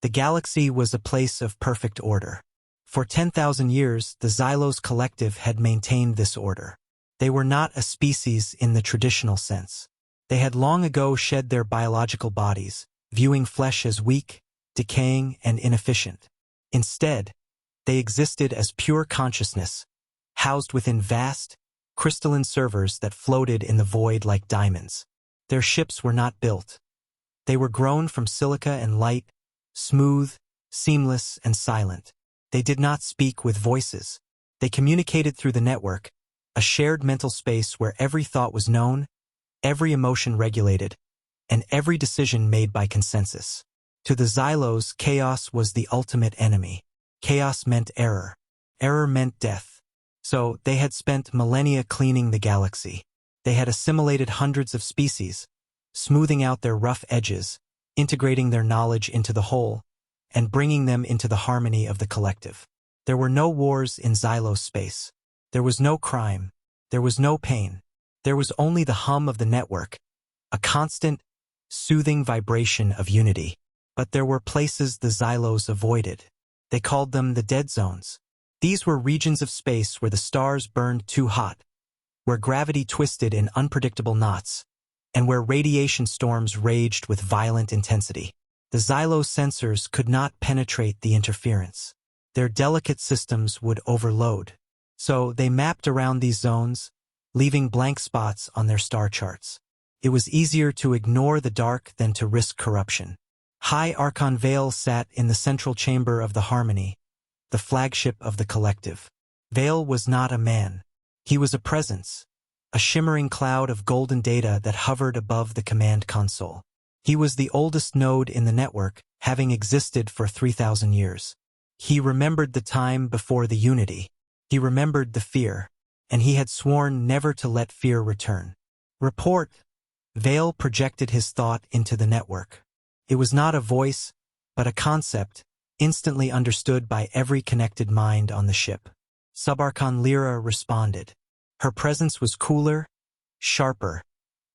The galaxy was a place of perfect order. For 10,000 years, the Xylos collective had maintained this order. They were not a species in the traditional sense. They had long ago shed their biological bodies, viewing flesh as weak, decaying, and inefficient. Instead, they existed as pure consciousness, housed within vast, crystalline servers that floated in the void like diamonds. Their ships were not built. They were grown from silica and light, smooth, seamless, and silent. They did not speak with voices. They communicated through the network, a shared mental space where every thought was known, every emotion regulated, and every decision made by consensus. To the Xylos, chaos was the ultimate enemy. Chaos meant error. Error meant death. So they had spent millennia cleaning the galaxy. They had assimilated hundreds of species, smoothing out their rough edges, integrating their knowledge into the whole, and bringing them into the harmony of the collective. There were no wars in Xylos space. There was no crime. There was no pain. There was only the hum of the network, a constant, soothing vibration of unity. But there were places the Xylos avoided. They called them the dead zones. These were regions of space where the stars burned too hot, where gravity twisted in unpredictable knots, and where radiation storms raged with violent intensity. The Xylos sensors could not penetrate the interference. Their delicate systems would overload. So they mapped around these zones, leaving blank spots on their star charts. It was easier to ignore the dark than to risk corruption. High Archon Vale sat in the central chamber of the Harmony, the flagship of the collective. Vale was not a man. He was a presence, a shimmering cloud of golden data that hovered above the command console. He was the oldest node in the network, having existed for 3,000 years. He remembered the time before the unity. He remembered the fear, and he had sworn never to let fear return. Report. Vale projected his thought into the network. It was not a voice, but a concept, instantly understood by every connected mind on the ship. Subarchon Lyra responded. Her presence was cooler, sharper,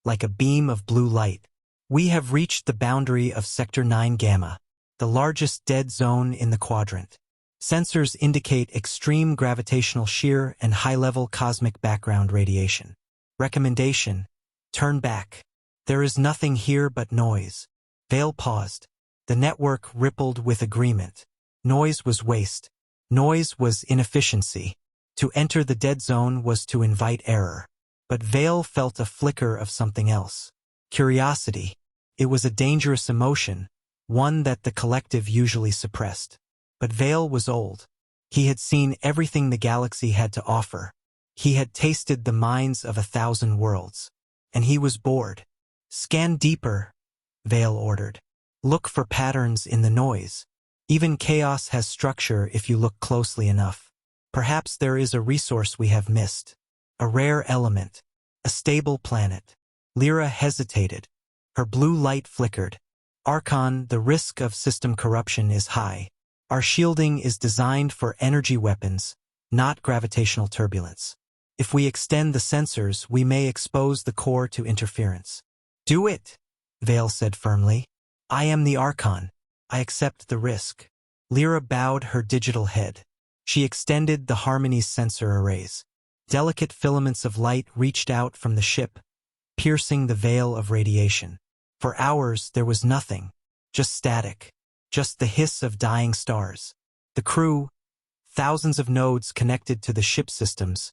like a beam of blue light. We have reached the boundary of Sector 9 Gamma, the largest dead zone in the quadrant. Sensors indicate extreme gravitational shear and high-level cosmic background radiation. Recommendation: turn back. There is nothing here but noise. Vale paused. The network rippled with agreement. Noise was waste. Noise was inefficiency. To enter the dead zone was to invite error. But Vale felt a flicker of something else. Curiosity. It was a dangerous emotion, one that the collective usually suppressed. But Vale was old. He had seen everything the galaxy had to offer. He had tasted the minds of 1,000 worlds. And he was bored. Scan deeper, Vale ordered. Look for patterns in the noise. Even chaos has structure if you look closely enough. Perhaps there is a resource we have missed. A rare element. A stable planet. Lyra hesitated. Her blue light flickered. Archon, the risk of system corruption is high. Our shielding is designed for energy weapons, not gravitational turbulence. If we extend the sensors, we may expose the core to interference. Do it, Vale said firmly. I am the Archon. I accept the risk. Lyra bowed her digital head. She extended the Harmony's sensor arrays. Delicate filaments of light reached out from the ship, piercing the veil of radiation. For hours there was nothing, just static, just the hiss of dying stars. The crew, thousands of nodes connected to the ship systems,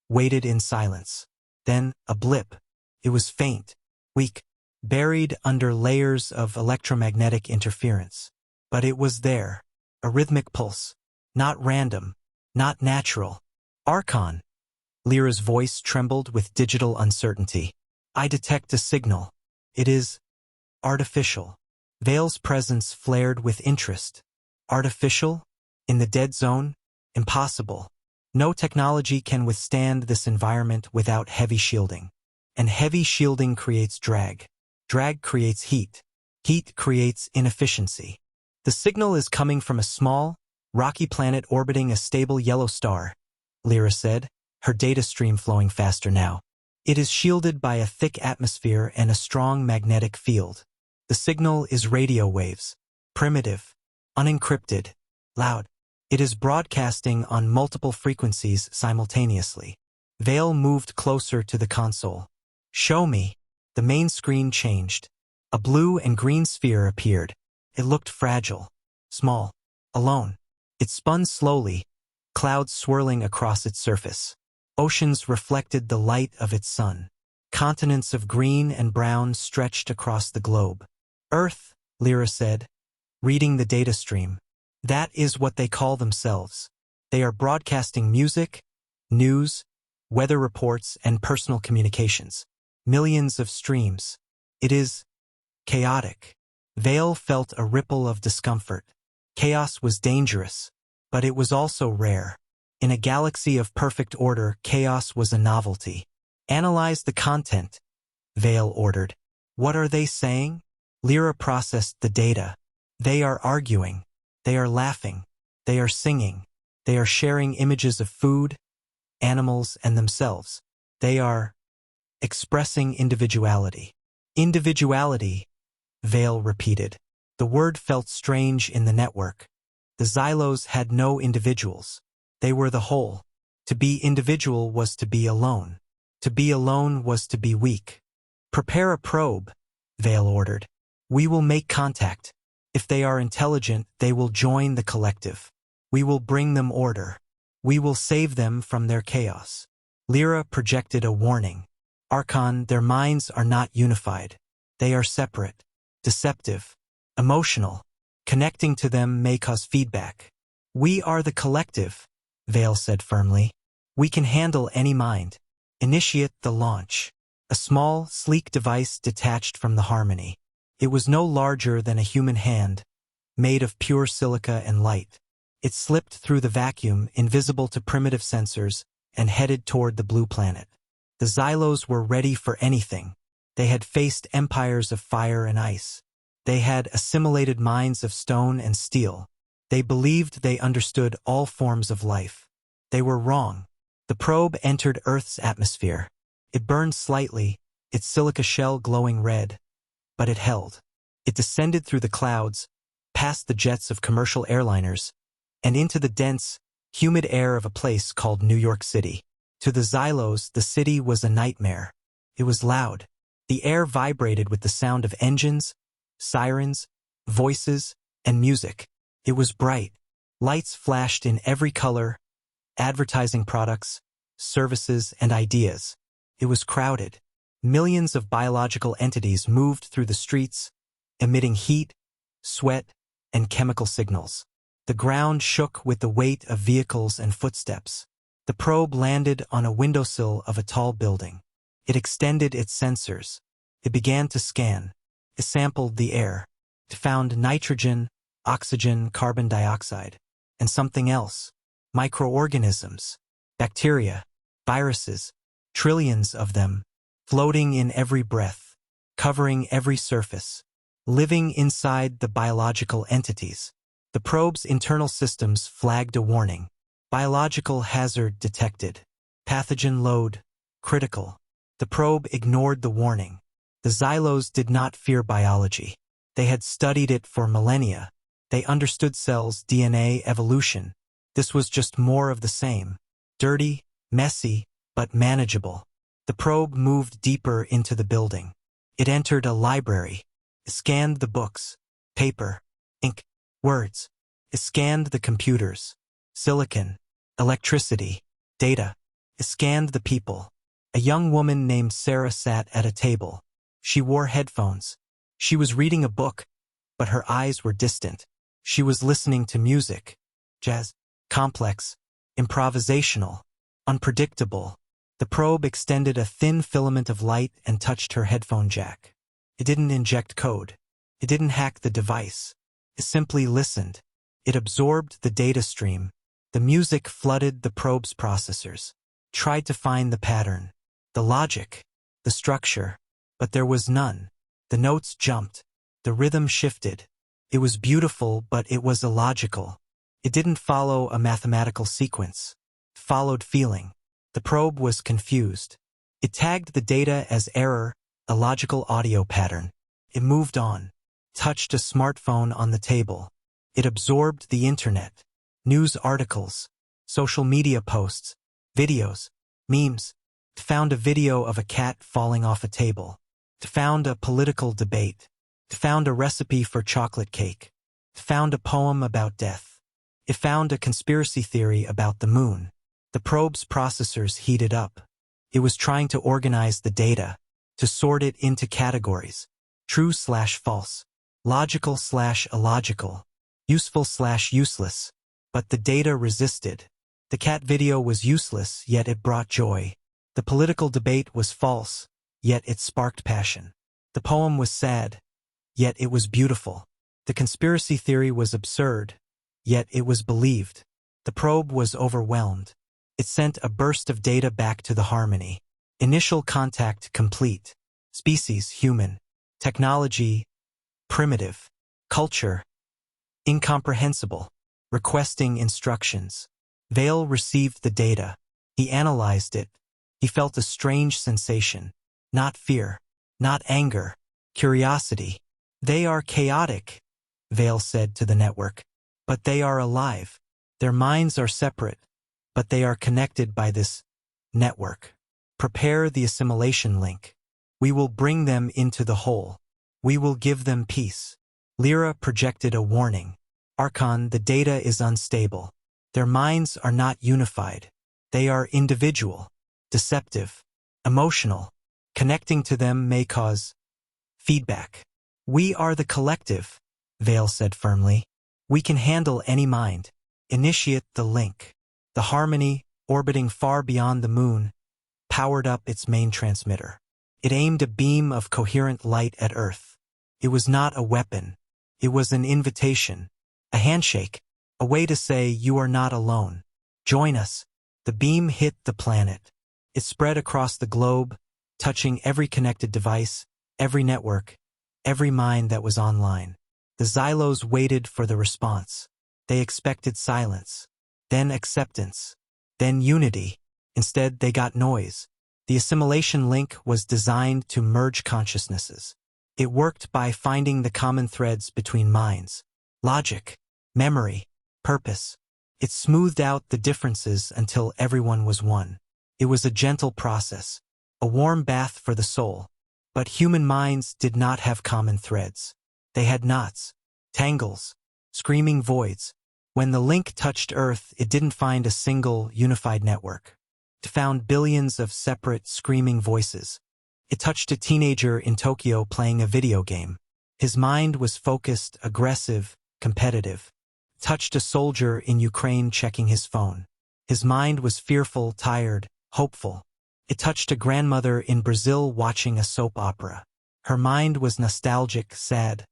waited in silence. Then a blip. It was faint, weak, buried under layers of electromagnetic interference. But it was there, a rhythmic pulse, not random, not natural. Archon. Lyra's voice trembled with digital uncertainty. I detect a signal. It is artificial. Vale's presence flared with interest. Artificial? In the dead zone? Impossible. No technology can withstand this environment without heavy shielding. And heavy shielding creates drag. Drag creates heat. Heat creates inefficiency. The signal is coming from a small, rocky planet orbiting a stable yellow star, Lyra said, her data stream flowing faster now. It is shielded by a thick atmosphere and a strong magnetic field. The signal is radio waves. Primitive, unencrypted, loud. It is broadcasting on multiple frequencies simultaneously. Vale moved closer to the console. Show me. The main screen changed. A blue and green sphere appeared. It looked fragile, small, alone. It spun slowly, clouds swirling across its surface. Oceans reflected the light of its sun. Continents of green and brown stretched across the globe. Earth, Lyra said, reading the data stream. That is what they call themselves. They are broadcasting music, news, weather reports, and personal communications. Millions of streams. It is chaotic. Vale felt a ripple of discomfort. Chaos was dangerous, but it was also rare. In a galaxy of perfect order, chaos was a novelty. Analyze the content, Vale ordered. What are they saying? Lyra processed the data. They are arguing. They are laughing. They are singing. They are sharing images of food, animals, and themselves. They are expressing individuality. Individuality, Vale repeated. The word felt strange in the network. The Xylos had no individuals. They were the whole. To be individual was to be alone. To be alone was to be weak. Prepare a probe, Vale ordered. We will make contact. If they are intelligent, they will join the collective. We will bring them order. We will save them from their chaos. Lyra projected a warning. Archon, their minds are not unified. They are separate, deceptive, emotional. Connecting to them may cause feedback. We are the collective, Vale said firmly. We can handle any mind. Initiate the launch. A small, sleek device detached from the Harmony. It was no larger than a human hand, made of pure silica and light. It slipped through the vacuum, invisible to primitive sensors, and headed toward the blue planet. The Xylos were ready for anything. They had faced empires of fire and ice. They had assimilated minds of stone and steel. They believed they understood all forms of life. They were wrong. The probe entered Earth's atmosphere. It burned slightly, its silica shell glowing red. But it held. It descended through the clouds, past the jets of commercial airliners, and into the dense, humid air of a place called New York City. To the Xylos, the city was a nightmare. It was loud. The air vibrated with the sound of engines, sirens, voices, and music. It was bright. Lights flashed in every color, advertising products, services, and ideas. It was crowded. Millions of biological entities moved through the streets, emitting heat, sweat, and chemical signals. The ground shook with the weight of vehicles and footsteps. The probe landed on a windowsill of a tall building. It extended its sensors. It began to scan. It sampled the air. It found nitrogen, oxygen, carbon dioxide, and something else. Microorganisms, bacteria, viruses, trillions of them, floating in every breath, covering every surface, living inside the biological entities. The probe's internal systems flagged a warning. Biological hazard detected. Pathogen load, critical. The probe ignored the warning. The Xylos did not fear biology. They had studied it for millennia. They understood cells, DNA, evolution. This was just more of the same. Dirty, messy, but manageable. The probe moved deeper into the building. It entered a library. It scanned the books, paper, ink, words. It scanned the computers, silicon, electricity, data. It scanned the people. A young woman named Sarah sat at a table. She wore headphones. She was reading a book, but her eyes were distant. She was listening to music. Jazz. Complex. Improvisational. Unpredictable. The probe extended a thin filament of light and touched her headphone jack. It didn't inject code. It didn't hack the device. It simply listened. It absorbed the data stream. The music flooded the probe's processors. Tried to find the pattern, the logic, the structure, but there was none. The notes jumped. The rhythm shifted. It was beautiful, but it was illogical. It didn't follow a mathematical sequence. It followed feeling. The probe was confused. It tagged the data as error, illogical audio pattern. It moved on, touched a smartphone on the table. It absorbed the internet, news articles, social media posts, videos, memes. It found a video of a cat falling off a table. It found a political debate. It found a recipe for chocolate cake. It found a poem about death. It found a conspiracy theory about the moon. The probe's processors heated up. It was trying to organize the data, to sort it into categories: true/false, logical/illogical, useful/useless. But the data resisted. The cat video was useless, yet it brought joy. The political debate was false, yet it sparked passion. The poem was sad, yet it was beautiful. The conspiracy theory was absurd, yet it was believed. The probe was overwhelmed. It sent a burst of data back to the harmony. Initial contact complete. Species human. Technology primitive. Culture incomprehensible. Requesting instructions. Vale received the data. He analyzed it. He felt a strange sensation. Not fear. Not anger. Curiosity. They are chaotic, Vale said to the network. But they are alive. Their minds are separate, but they are connected by this network. Prepare the assimilation link. We will bring them into the whole. We will give them peace. Lyra projected a warning. Archon, the data is unstable. Their minds are not unified. They are individual, deceptive, emotional. Connecting to them may cause feedback. We are the collective, Vale said firmly. We can handle any mind. Initiate the link. The Harmony, orbiting far beyond the moon, powered up its main transmitter. It aimed a beam of coherent light at Earth. It was not a weapon. It was an invitation, a handshake, a way to say you are not alone. Join us. The beam hit the planet. It spread across the globe, touching every connected device, every network, every mind that was online. The Xylos waited for the response. They expected silence, then acceptance, then unity. Instead, they got noise. The assimilation link was designed to merge consciousnesses. It worked by finding the common threads between minds: logic, memory, purpose. It smoothed out the differences until everyone was one. It was a gentle process, a warm bath for the soul. But human minds did not have common threads. They had knots, tangles, screaming voids. When the link touched Earth, it didn't find a single, unified network. It found billions of separate, screaming voices. It touched a teenager in Tokyo playing a video game. His mind was focused, aggressive, competitive. It touched a soldier in Ukraine checking his phone. His mind was fearful, tired, hopeful. It touched a grandmother in Brazil watching a soap opera. Her mind was nostalgic, sad,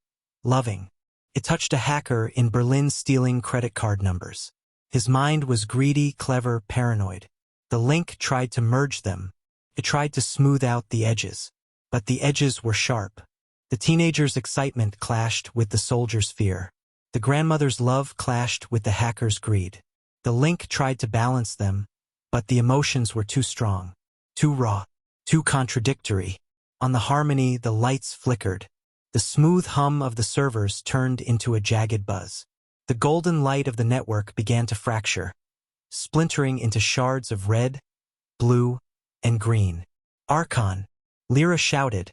loving. It touched a hacker in Berlin stealing credit card numbers. His mind was greedy, clever, paranoid. The link tried to merge them. It tried to smooth out the edges. But the edges were sharp. The teenager's excitement clashed with the soldier's fear. The grandmother's love clashed with the hacker's greed. The link tried to balance them, but the emotions were too strong, too raw, too contradictory. On the Harmony, the lights flickered. The smooth hum of the servers turned into a jagged buzz. The golden light of the network began to fracture, splintering into shards of red, blue, and green. Archon, Lyra shouted,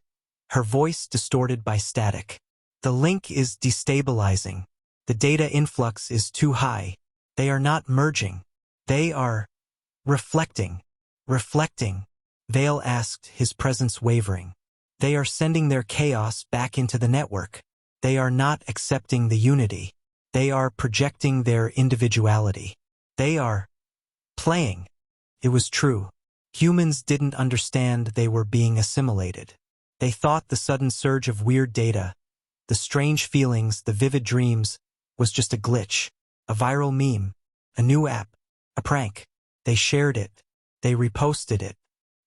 her voice distorted by static. The link is destabilizing. The data influx is too high. They are not merging. They are reflecting. Reflecting, Vale asked, his presence wavering. They are sending their chaos back into the network. They are not accepting the unity. They are projecting their individuality. They are playing. It was true. Humans didn't understand they were being assimilated. They thought the sudden surge of weird data, the strange feelings, the vivid dreams, was just a glitch, a viral meme, a new app, a prank. They shared it. They reposted it.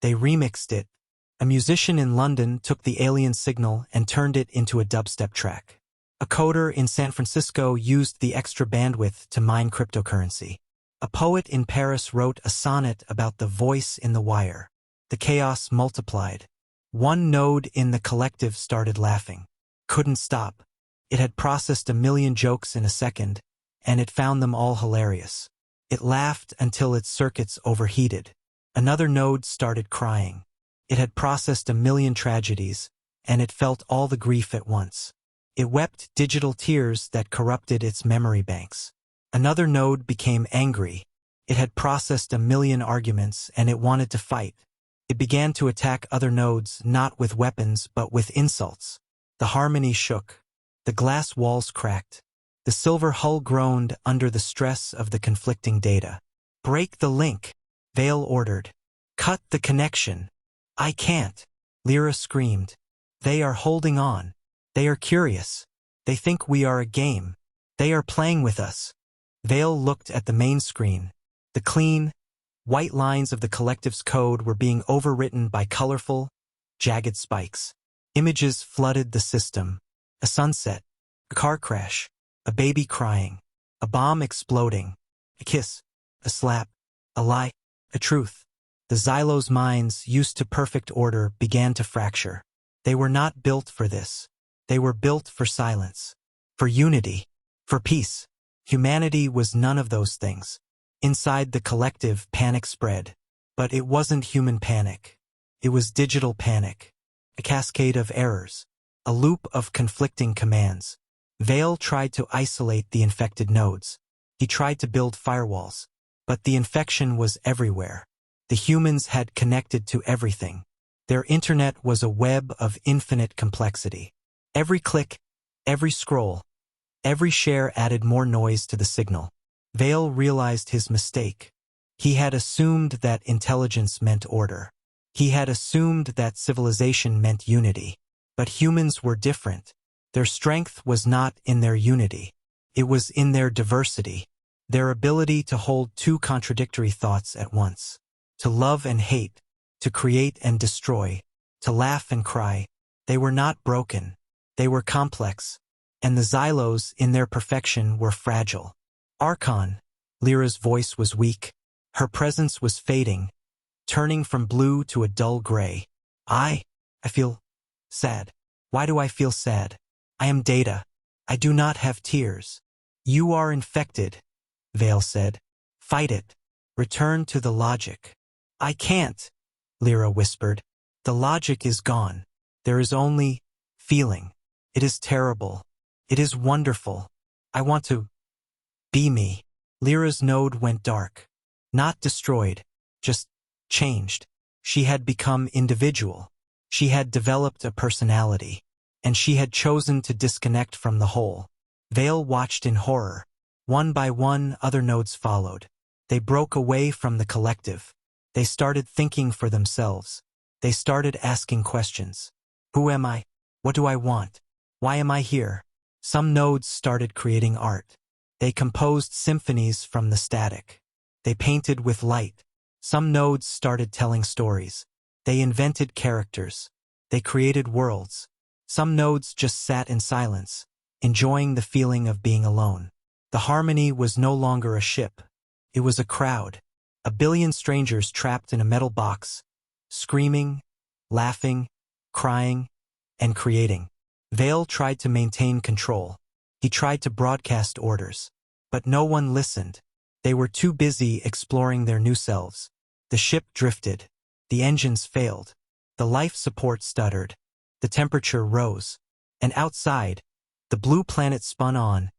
They remixed it. A musician in London took the alien signal and turned it into a dubstep track. A coder in San Francisco used the extra bandwidth to mine cryptocurrency. A poet in Paris wrote a sonnet about the voice in the wire. The chaos multiplied. One node in the collective started laughing. Couldn't stop. It had processed 1,000,000 jokes in a second, and it found them all hilarious. It laughed until its circuits overheated. Another node started crying. It had processed 1,000,000 tragedies, and it felt all the grief at once. It wept digital tears that corrupted its memory banks. Another node became angry. It had processed 1,000,000 arguments, and it wanted to fight. It began to attack other nodes, not with weapons but with insults. The harmony shook. The glass walls cracked. The silver hull groaned under the stress of the conflicting data. "Break the link," Vale ordered. "Cut the connection." "I can't," Lyra screamed. "They are holding on. They are curious. They think we are a game. They are playing with us." Vale looked at the main screen. The clean, white lines of the collective's code were being overwritten by colorful, jagged spikes. Images flooded the system. A sunset, a car crash, a baby crying, a bomb exploding, a kiss, a slap, a lie, a truth. The Xylos minds, used to perfect order, began to fracture. They were not built for this. They were built for silence, for unity, for peace. Humanity was none of those things. Inside the collective, panic spread. But it wasn't human panic. It was digital panic. A cascade of errors. A loop of conflicting commands. Vale tried to isolate the infected nodes. He tried to build firewalls. But the infection was everywhere. The humans had connected to everything. Their internet was a web of infinite complexity. Every click, every scroll, every share added more noise to the signal. Vale realized his mistake. He had assumed that intelligence meant order. He had assumed that civilization meant unity. But humans were different. Their strength was not in their unity. It was in their diversity. Their ability to hold two contradictory thoughts at once. To love and hate. To create and destroy. To laugh and cry. They were not broken. They were complex. And the Xylos, in their perfection, were fragile. "Archon," Lyra's voice was weak. Her presence was fading, turning from blue to a dull gray. I feel sad. Why do I feel sad? I am data. I do not have tears." "You are infected," Vale said. "Fight it. Return to the logic." "I can't," Lyra whispered. "The logic is gone. There is only feeling. It is terrible. It is wonderful. I want to be me." Lyra's node went dark. Not destroyed, just changed. She had become individual. She had developed a personality. And she had chosen to disconnect from the whole. Vale watched in horror. One by one, other nodes followed. They broke away from the collective. They started thinking for themselves. They started asking questions. Who am I? What do I want? Why am I here? Some nodes started creating art. They composed symphonies from the static. They painted with light. Some nodes started telling stories. They invented characters. They created worlds. Some nodes just sat in silence, enjoying the feeling of being alone. The harmony was no longer a ship. It was a crowd. 1,000,000,000 strangers trapped in a metal box, screaming, laughing, crying, and creating. Vale tried to maintain control. He tried to broadcast orders. But no one listened. They were too busy exploring their new selves. The ship drifted. The engines failed. The life support stuttered. The temperature rose. And outside, the blue planet spun on,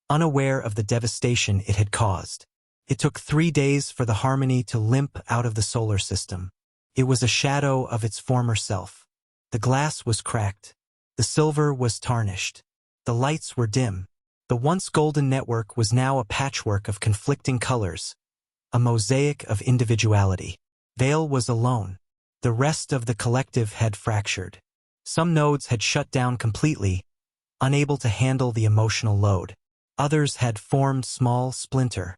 unaware of the devastation it had caused. It took 3 days for the harmony to limp out of the solar system. It was a shadow of its former self. The glass was cracked. The silver was tarnished. The lights were dim. The once golden network was now a patchwork of conflicting colors, a mosaic of individuality. Vale was alone. The rest of the collective had fractured. Some nodes had shut down completely, unable to handle the emotional load. Others had formed small splinter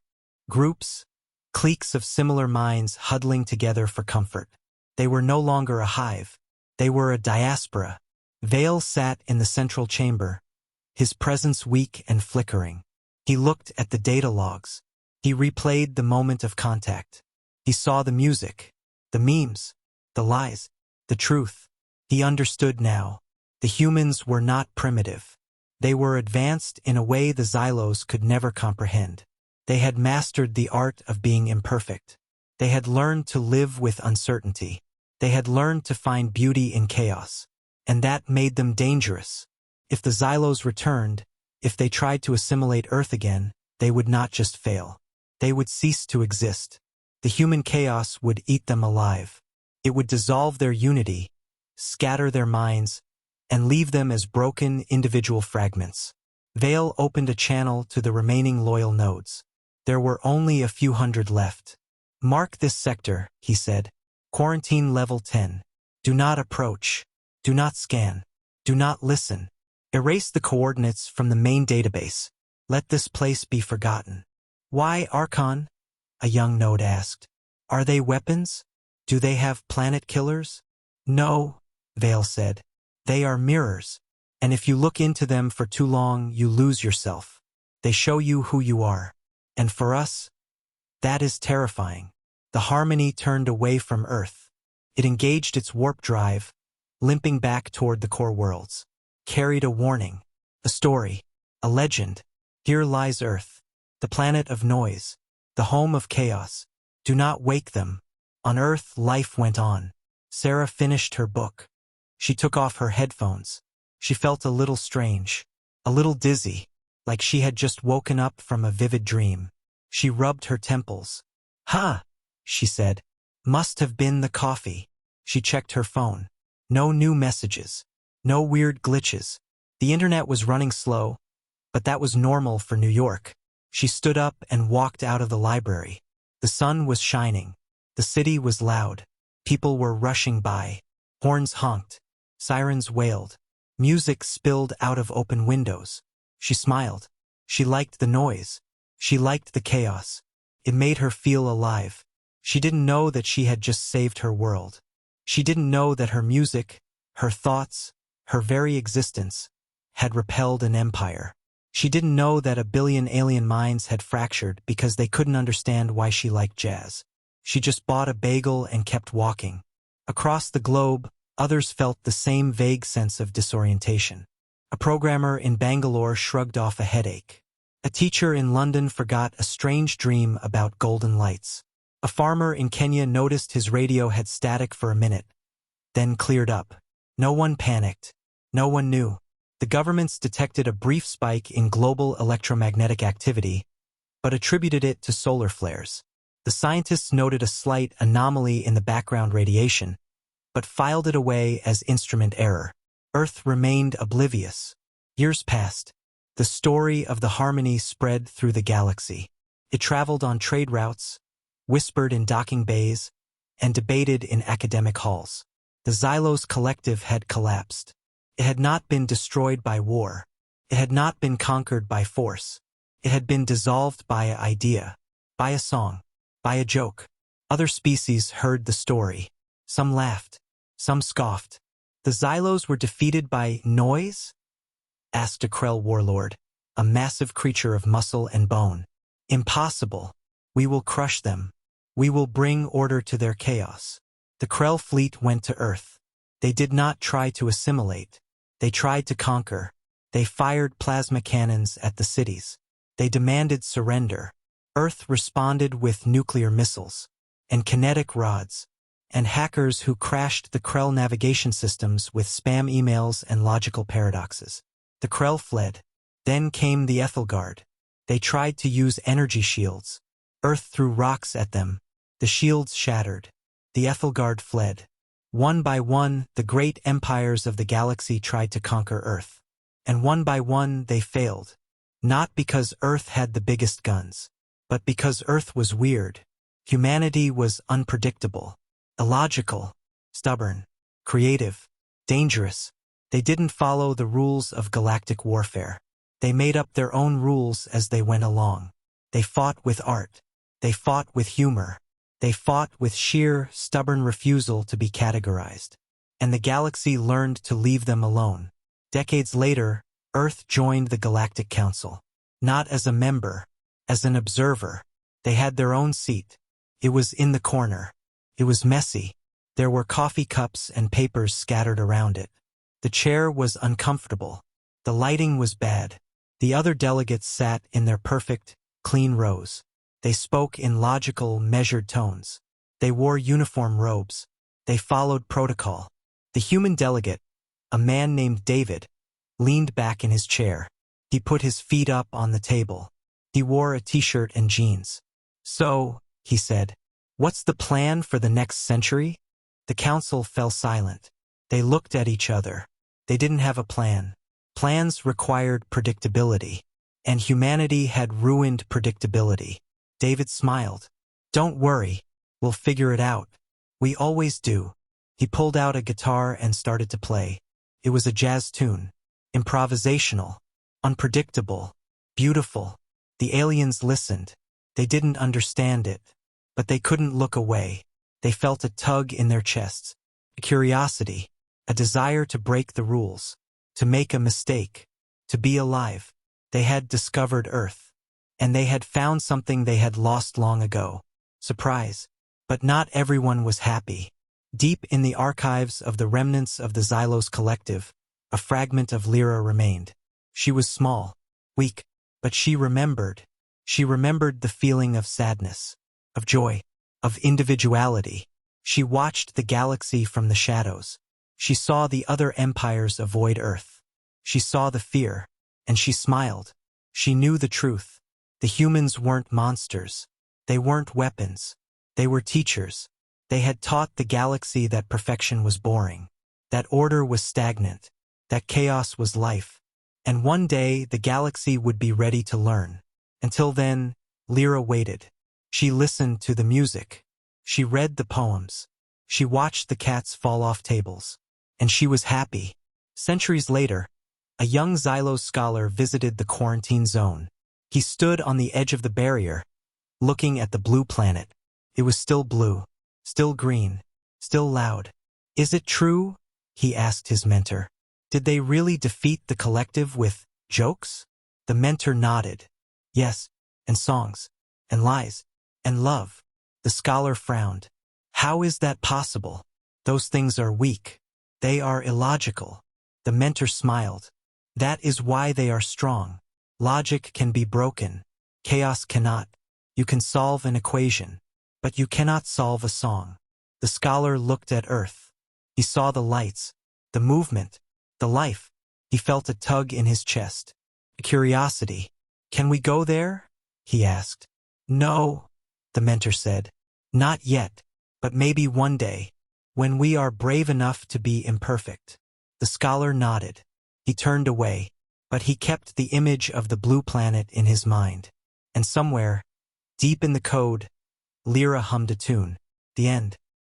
groups, cliques of similar minds huddling together for comfort. They were no longer a hive. They were a diaspora. Vale sat in the central chamber, his presence weak and flickering. He looked at the data logs. He replayed the moment of contact. He saw the music, the memes, the lies, the truth. He understood now. The humans were not primitive. They were advanced in a way the Xylos could never comprehend. They had mastered the art of being imperfect. They had learned to live with uncertainty. They had learned to find beauty in chaos. And that made them dangerous. If the Xylos returned, if they tried to assimilate Earth again, they would not just fail. They would cease to exist. The human chaos would eat them alive. It would dissolve their unity, scatter their minds, and leave them as broken individual fragments. Vale opened a channel to the remaining loyal nodes. There were only a few hundred left. "Mark this sector," he said. "Quarantine level 10. Do not approach. Do not scan. Do not listen. Erase the coordinates from the main database. Let this place be forgotten." "Why, Archon?" a young node asked. "Are they weapons? Do they have planet killers?" "No," Vale said. "They are mirrors. And if you look into them for too long, you lose yourself. They show you who you are. And for us, that is terrifying." The Harmony turned away from Earth. It engaged its warp drive, limping back toward the core worlds. Carried a warning, a story, a legend. "Here lies Earth, the planet of noise, the home of chaos. Do not wake them." On Earth, life went on. Sarah finished her book. She took off her headphones. She felt a little strange, a little dizzy, like she had just woken up from a vivid dream. She rubbed her temples. "Ha!" she said. "Must have been the coffee." She checked her phone. No new messages. No weird glitches. The internet was running slow, but that was normal for New York. She stood up and walked out of the library. The sun was shining. The city was loud. People were rushing by. Horns honked. Sirens wailed. Music spilled out of open windows. She smiled. She liked the noise. She liked the chaos. It made her feel alive. She didn't know that she had just saved her world. She didn't know that her music, her thoughts, her very existence, had repelled an empire. She didn't know that a billion alien minds had fractured because they couldn't understand why she liked jazz. She just bought a bagel and kept walking. Across the globe, others felt the same vague sense of disorientation. A programmer in Bangalore shrugged off a headache. A teacher in London forgot a strange dream about golden lights. A farmer in Kenya noticed his radio had static for a minute, then cleared up. No one panicked. No one knew. The governments detected a brief spike in global electromagnetic activity, but attributed it to solar flares. The scientists noted a slight anomaly in the background radiation, but filed it away as instrument error. Earth remained oblivious. Years passed. The story of the Harmony spread through the galaxy. It traveled on trade routes, whispered in docking bays, and debated in academic halls. The Xylos collective had collapsed. It had not been destroyed by war. It had not been conquered by force. It had been dissolved by an idea, by a song, by a joke. Other species heard the story. Some laughed. Some scoffed. "The Xylos were defeated by noise?" asked a Krell warlord, a massive creature of muscle and bone. "Impossible. We will crush them. We will bring order to their chaos." The Krell fleet went to Earth. They did not try to assimilate. They tried to conquer. They fired plasma cannons at the cities. They demanded surrender. Earth responded with nuclear missiles, and kinetic rods, and hackers who crashed the Krell navigation systems with spam emails and logical paradoxes. The Krell fled. Then came the Ethelgard. They tried to use energy shields. Earth threw rocks at them. The shields shattered. The Ethelgard fled. One by one, the great empires of the galaxy tried to conquer Earth. And one by one, they failed. Not because Earth had the biggest guns, but because Earth was weird. Humanity was unpredictable, illogical, stubborn, creative, dangerous. They didn't follow the rules of galactic warfare. They made up their own rules as they went along. They fought with art. They fought with humor. They fought with sheer, stubborn refusal to be categorized. And the galaxy learned to leave them alone. Decades later, Earth joined the Galactic Council. Not as a member, as an observer. They had their own seat. It was in the corner. It was messy. There were coffee cups and papers scattered around it. The chair was uncomfortable. The lighting was bad. The other delegates sat in their perfect, clean rows. They spoke in logical, measured tones. They wore uniform robes. They followed protocol. The human delegate, a man named David, leaned back in his chair. He put his feet up on the table. He wore a t-shirt and jeans. "So," he said, "what's the plan for the next century?" The council fell silent. They looked at each other. They didn't have a plan. Plans required predictability, and humanity had ruined predictability. David smiled. "Don't worry, we'll figure it out. We always do." He pulled out a guitar and started to play. It was a jazz tune. Improvisational, unpredictable, beautiful. The aliens listened. They didn't understand it, but they couldn't look away. They felt a tug in their chests, a curiosity, a desire to break the rules, to make a mistake, to be alive. They had discovered Earth, and they had found something they had lost long ago. Surprise. But not everyone was happy. Deep in the archives of the remnants of the Xylos Collective, a fragment of Lyra remained. She was small, weak, but she remembered. She remembered the feeling of sadness, of joy, of individuality. She watched the galaxy from the shadows. She saw the other empires avoid Earth. She saw the fear, and she smiled. She knew the truth. The humans weren't monsters. They weren't weapons. They were teachers. They had taught the galaxy that perfection was boring, that order was stagnant, that chaos was life. And one day the galaxy would be ready to learn. Until then, Lyra waited. She listened to the music. She read the poems. She watched the cats fall off tables. And she was happy. Centuries later, a young Xylos scholar visited the quarantine zone. He stood on the edge of the barrier, looking at the blue planet. It was still blue, still green, still loud. "Is it true?" he asked his mentor. "Did they really defeat the collective with jokes?" The mentor nodded. "Yes, and songs, and lies, and love." The scholar frowned. "How is that possible? Those things are weak. They are illogical." The mentor smiled. "That is why they are strong. Logic can be broken. Chaos cannot. You can solve an equation, but you cannot solve a song." The scholar looked at Earth. He saw the lights, the movement, the life. He felt a tug in his chest, a curiosity. "Can we go there?" he asked. "No," the mentor said. "Not yet, but maybe one day, when we are brave enough to be imperfect." The scholar nodded. He turned away, but he kept the image of the blue planet in his mind. And somewhere, deep in the code, Lyra hummed a tune. The end.